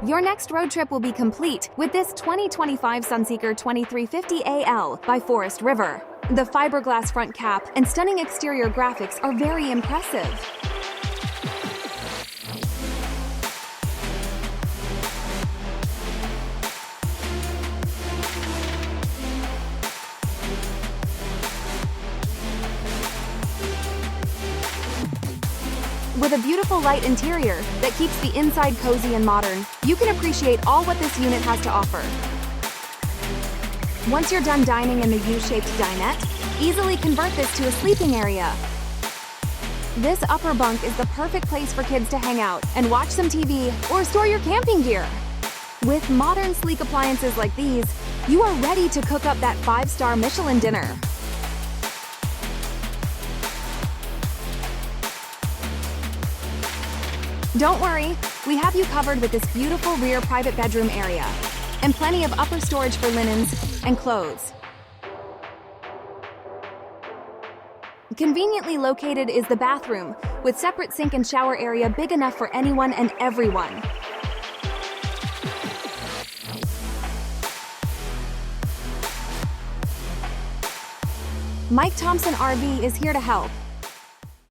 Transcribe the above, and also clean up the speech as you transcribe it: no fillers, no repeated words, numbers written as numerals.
Your next road trip will be complete with this 2025 Sunseeker 2350AL by Forest River. The fiberglass front cap and stunning exterior graphics are very impressive. With a beautiful light interior that keeps the inside cozy and modern, you can appreciate all what this unit has to offer. Once you're done dining in the U-shaped dinette, easily convert this to a sleeping area. This upper bunk is the perfect place for kids to hang out and watch some TV or store your camping gear. With modern sleek appliances like these, you are ready to cook up that 5-star Michelin dinner. Don't worry, we have you covered with this beautiful rear private bedroom area and plenty of upper storage for linens and clothes. Conveniently located is the bathroom, with separate sink and shower area big enough for anyone and everyone. Mike Thompson RV is here to help.